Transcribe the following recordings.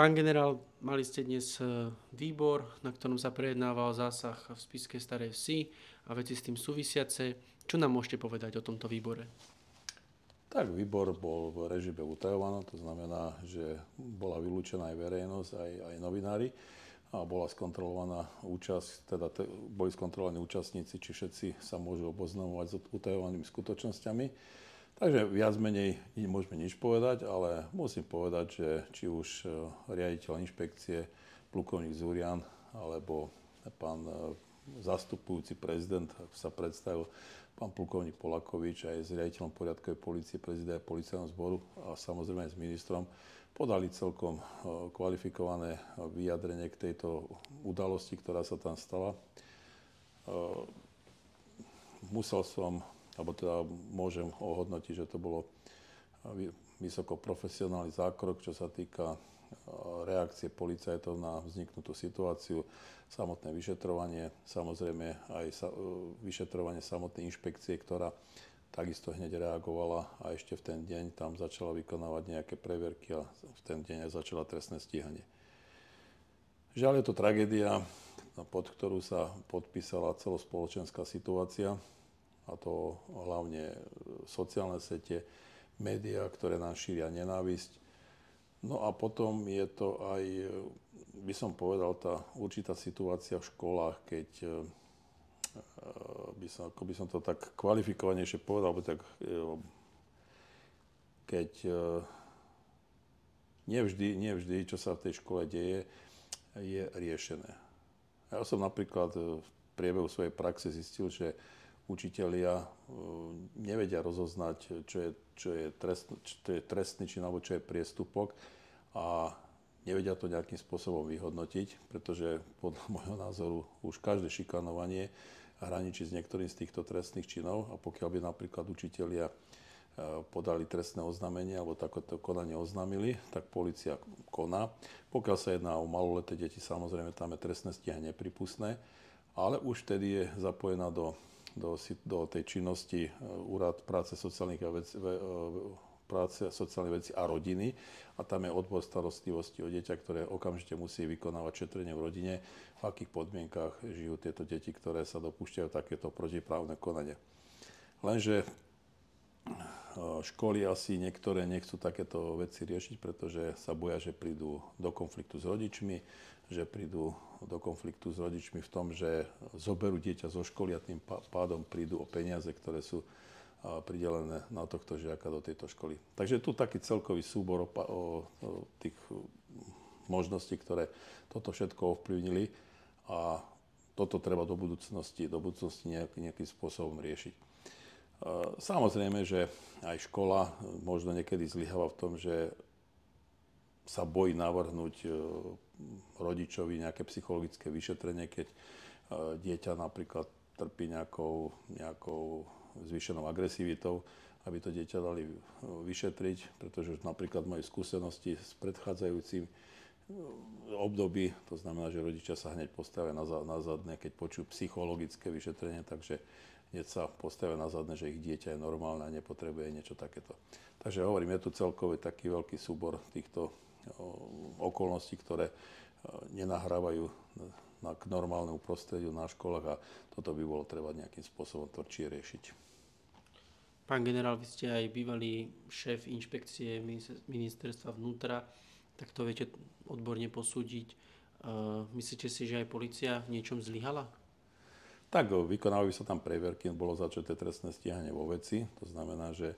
Pán generál, mali ste dnes výbor, na ktorom sa prejednával zásah v Spišskej Starej Vsi a veci s tým súvisiace. Čo nám môžete povedať o tomto výbore? Tak výbor bol v režime utajovaný, to znamená, že bola vylúčená aj verejnosť, aj novinári a bola skontrolovaná účasť, boli skontrolovaní účastníci, či všetci sa môžu oboznamovať s utajovanými skutočnosťami. Takže viac menej nemôžeme nič povedať, ale musím povedať, že či už riaditeľ inšpekcie, plukovník Zurian, alebo pán zastupujúci prezident, ako sa predstavil, pán plukovník Polakovič aj s riaditeľom poriadkovej polície, prezidenta policajného zboru a samozrejme aj s ministrom podali celkom kvalifikované vyjadrenie k tejto udalosti, ktorá sa tam stala. Musel som, alebo teda môžem ohodnotiť, že to bolo vysoko profesionálny zákrok, čo sa týka reakcie policajtov na vzniknutú situáciu, samotné vyšetrovanie, samozrejme aj vyšetrovanie samotnej inšpekcie, ktorá takisto hneď reagovala a ešte v ten deň tam začala vykonávať nejaké preverky a v ten deň aj začala trestné stíhanie. Žiaľ, je to tragédia, pod ktorú sa podpísala celospoločenská situácia, a to hlavne sociálne siete, médiá, ktoré nám šíria nenávisť. No a potom je to aj, by som povedal, tá určitá situácia v školách, keď ako by som to tak kvalifikovanejšie povedal, tak keď nevždy, čo sa v tej škole deje, je riešené. Ja som napríklad v priebehu svojej praxe zistil, že učitelia nevedia rozoznať, čo je trestný čin alebo čo je priestupok a nevedia to nejakým spôsobom vyhodnotiť, pretože podľa môjho názoru už každé šikanovanie hraničí s niektorým z týchto trestných činov a pokiaľ by napríklad učitelia podali trestné oznámenie alebo takéto konanie oznámili, tak polícia koná. Pokiaľ sa jedná o maloleté deti, samozrejme tam je trestné stíhanie neprípustné, ale už vtedy je zapojená do tej činnosti Úrad práce sociálnych vecí a rodiny a tam je odbor starostlivosti o dieťa, ktoré okamžite musí vykonávať šetrenie v rodine, v akých podmienkach žijú tieto deti, ktoré sa dopúšťajú takéto protiprávne konanie. Lenže školy asi niektoré nechcú takéto veci riešiť, pretože sa boja, že prídu do konfliktu s rodičmi, že prídu do konfliktu s rodičmi v tom, že zoberú dieťa zo školy a tým pádom prídu o peniaze, ktoré sú pridelené na tohto žiaka do tejto školy. Takže tu taký celkový súbor o tých možností, ktoré toto všetko ovplyvnili a toto treba do budúcnosti nejakým spôsobom riešiť. Samozrejme, že aj škola možno niekedy zlyháva v tom, že sa bojí navrhnúť rodičovi nejaké psychologické vyšetrenie, keď dieťa napríklad trpí nejakou zvýšenou agresivitou, aby to dieťa dali vyšetriť, pretože napríklad moje skúsenosti s predchádzajúcim období, to znamená, že rodičia sa hneď postavia na zadné, keď počujú psychologické vyšetrenie, takže hneď sa postavia na zadné, že ich dieťa je normálne a nepotrebuje niečo takéto. Takže hovorím, je tu celkový taký veľký súbor týchto okolností, ktoré nenahrávajú k normálnemu prostrediu na školách a toto by bolo treba nejakým spôsobom tvrdšie riešiť. Pán generál, vy ste aj bývalý šéf inšpekcie ministerstva vnútra, tak to viete odborne posúdiť. Myslíte si, že aj polícia v niečom zlyhala? Tak, vykonávajú sa tam preverky, bolo začaté trestné stíhanie vo veci, to znamená, že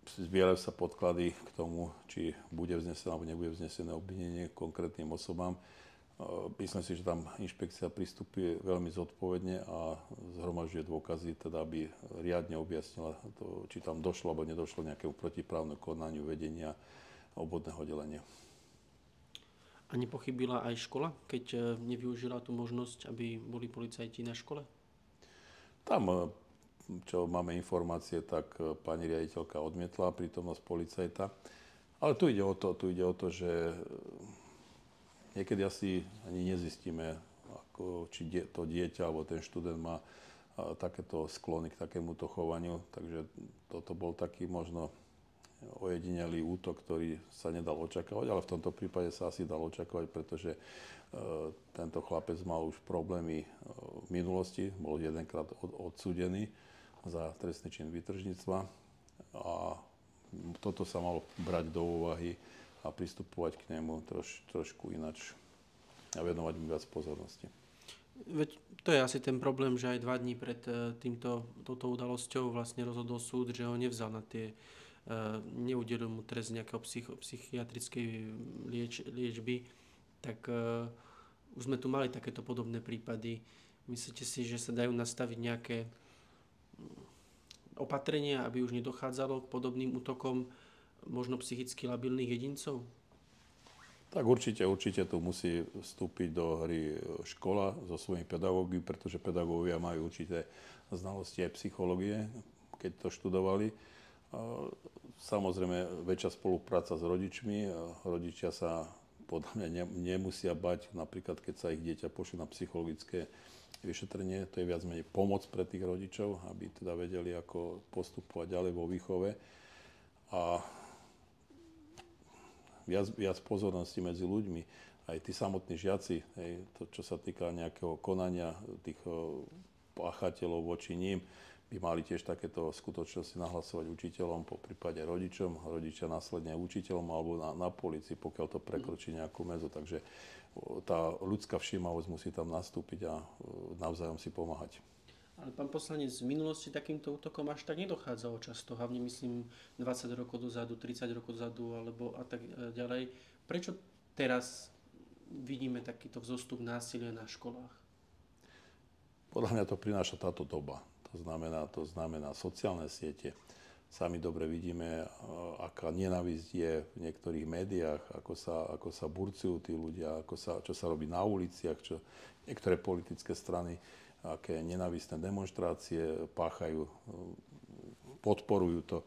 zbierajú sa podklady k tomu, či bude vznesené alebo nebude vznesené obvinenie konkrétnym osobám. Myslím si, že tam inšpekcia pristupuje veľmi zodpovedne a zhromažďuje dôkazy, teda aby riadne objasnila to, či tam došlo alebo nedošlo nejakému protiprávnemu konaniu vedenia obvodného oddelenia. A nepochybila aj škola, keď nevyužila tú možnosť, aby boli policajti na škole? Tam, čo máme informácie, tak pani riaditeľka odmietla prítomnosť policajta. Ale tu ide o to, že niekedy asi ani nezistíme, či to dieťa alebo ten študent má takéto sklony k takémuto chovaniu. Takže toto bol taký možno ojedinelý útok, ktorý sa nedal očakávať, ale v tomto prípade sa asi dal očakávať, pretože tento chlapec mal už problémy v minulosti, bol jedenkrát odsúdený za trestný čin výtržníctva a toto sa malo brať do úvahy a pristupovať k nemu trošku ináč a venovať mu viac pozornosti. Veď to je asi ten problém, že aj 2 dní pred touto udalosťou vlastne rozhodol súd, že ho nevzal na tie, neudelil mu trest nejakého psychiatrickej liečby, tak už sme tu mali takéto podobné prípady. Myslíte si, že sa dajú nastaviť nejaké opatrenia, aby už nedochádzalo k podobným útokom možno psychicky labilných jedincov? Tak určite tu musí vstúpiť do hry škola so svojimi pedagógmi, pretože pedagógovia majú určité znalosti aj psychológie, keď to študovali. Samozrejme, väčšia spolupráca s rodičmi. Rodičia sa podľa mňa nemusia bať, napríklad keď sa ich dieťa pošle na psychologické vyšetrenie, to je viac menej pomoc pre tých rodičov, aby teda vedeli, ako postupovať ďalej vo výchove. A viac pozornosti medzi ľuďmi. Aj tí samotní žiaci, to, čo sa týka nejakého konania tých páchateľov voči ním, by mali tiež takéto skutočnosti nahlasovať učiteľom, po prípade rodičom, rodičia následne učiteľom alebo na polícii, pokiaľ to prekročí nejakú medzu. Takže tá ľudská všímavosť musí tam nastúpiť a navzájom si pomáhať. Ale pán poslanec, v minulosti takýmto útokom až tak nedochádzalo často, hlavne myslím 20 rokov dozadu, 30 rokov dozadu alebo a tak ďalej. Prečo teraz vidíme takýto vzostup násilia na školách? Podľa mňa to prináša táto doba. To znamená sociálne siete. Sami dobre vidíme, aká nenávisť je v niektorých médiách, ako sa burcujú tí ľudia, čo sa robí na uliciach, čo niektoré politické strany aké nenávistné demonštrácie páchajú, podporujú to,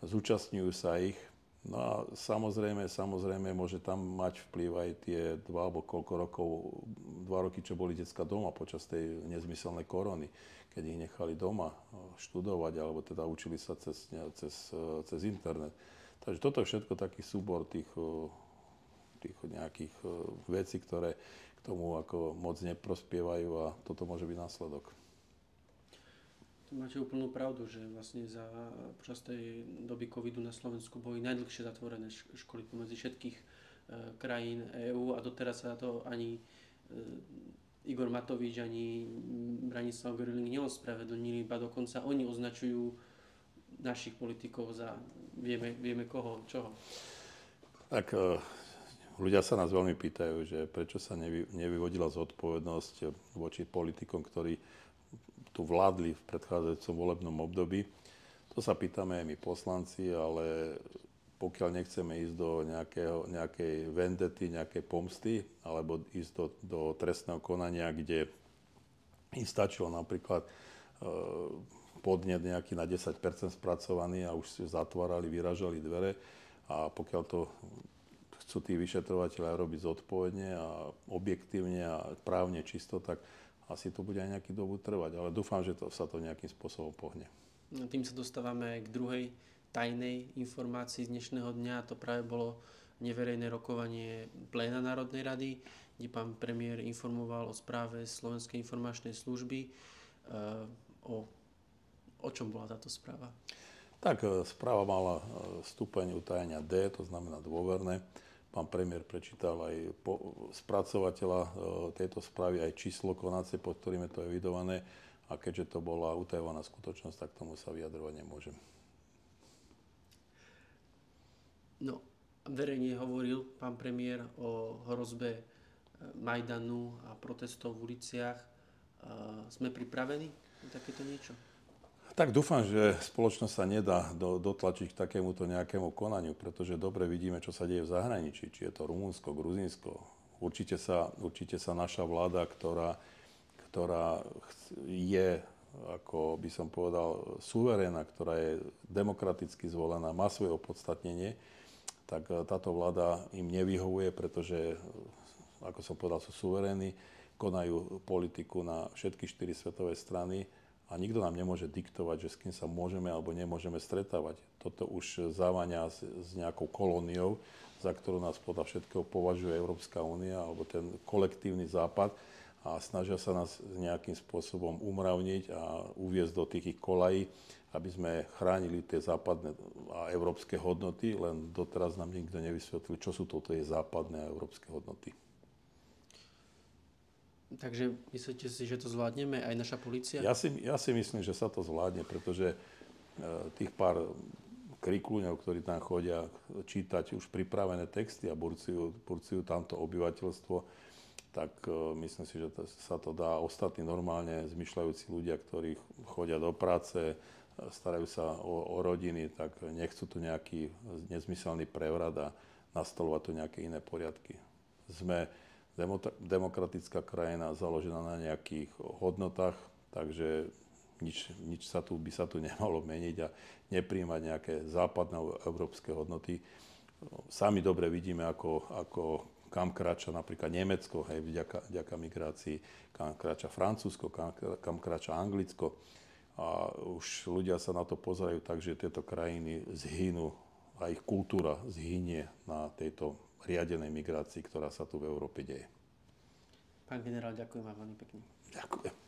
zúčastňujú sa ich. No a samozrejme môže tam mať vplyv aj tie 2 alebo koľko rokov, 2 roky, čo boli decká doma počas tej nezmyselnej korony, keď ich nechali doma študovať, alebo teda učili sa cez internet. Takže toto je všetko taký súbor tých nejakých vecí, ktoré k tomu ako moc neprospievajú a toto môže byť následok. Máte úplnú pravdu, že vlastne počas tej doby covidu na Slovensku boli najdlhšie zatvorené školy pomedzi všetkých krajín EÚ a doteraz sa to ani Igor Matovič, ani Branislav Gröling neospravedlnili, iba dokonca oni označujú našich politikov za vieme koho, čoho. Tak ľudia sa nás veľmi pýtajú, že prečo sa nevyvodila zodpovednosť voči politikom, ktorí tu vládli v predchádzajúcom volebnom období. To sa pýtame aj my poslanci, ale pokiaľ nechceme ísť do nejakej vendety, nejakej pomsty, alebo ísť do trestného konania, kde im stačilo napríklad podnet nejaký na 10% spracovaný a už zatvárali, vyražali dvere a pokiaľ to chcú tí vyšetrovateľia robiť zodpovedne a objektívne a právne čisto, tak asi to bude aj nejakú dobu trvať. Ale dúfam, že sa to nejakým spôsobom pohne. No, tým sa dostávame k druhej tajnej informácii z dnešného dňa. To práve bolo neverejné rokovanie pléna Národnej rady, kde pán premiér informoval o správe Slovenskej informačnej služby. O čom bola táto správa? Tak správa mala stupeň utajenia D, to znamená dôverné. Pán premiér prečítal aj spracovateľa tejto správy, aj číslo konacie, pod ktorým je to evidované. A keďže to bola utajovaná skutočnosť, tak tomu sa vyjadrovať nemôžem. No, verejne hovoril pán premiér o hrozbe Majdanu a protestov v uliciach. Sme pripravení na takéto niečo? Tak dúfam, že spoločnosť sa nedá dotlačiť k takémuto nejakému konaniu, pretože dobre vidíme, čo sa deje v zahraničí, či je to Rumunsko, Gruzínsko. Určite sa naša vláda, ktorá je, ako by som povedal, suverénna, ktorá je demokraticky zvolená, má svoje opodstatnenie, tak táto vláda im nevyhovuje, pretože, ako som povedal, sú suverénni, konajú politiku na všetky 4 svetové strany a nikto nám nemôže diktovať, že s kým sa môžeme alebo nemôžeme stretávať. Toto už zaváňa s nejakou kolóniou, za ktorú nás podľa všetkého považuje Európska únia alebo ten kolektívny západ a snažia sa nás nejakým spôsobom umravniť a uviesť do tých ich kolají, aby sme chránili tie západné a európske hodnoty, len doteraz nám nikto nevysvetlil, čo sú to tie západné a európske hodnoty. Takže myslíte si, že to zvládneme, aj naša polícia? Ja si myslím, že sa to zvládne, pretože tých pár kriklúňov, ktorí tam chodia čítať už pripravené texty a burcujú tamto obyvateľstvo, tak myslím si, že sa to dá. Ostatní normálne zmyšľajúci ľudia, ktorí chodia do práce, starajú sa o rodiny, tak nechcú tu nejaký nezmyselný prevrat a nastolovať tu nejaké iné poriadky. Sme demokratická krajina založená na nejakých hodnotách, takže nič by sa tu nemalo meniť a nepríjmať nejaké západné európske hodnoty. Sami dobre vidíme, kam kráča napríklad Nemecko, hej, vďaka migrácii, kam kráča Francúzsko, kam kráča Anglicko. A už ľudia sa na to pozerajú tak, že tieto krajiny zhynú a ich kultúra zhynie na tejto riadenej migrácii, ktorá sa tu v Európe deje. Pán generál, ďakujem vám veľmi pekne. Ďakujem.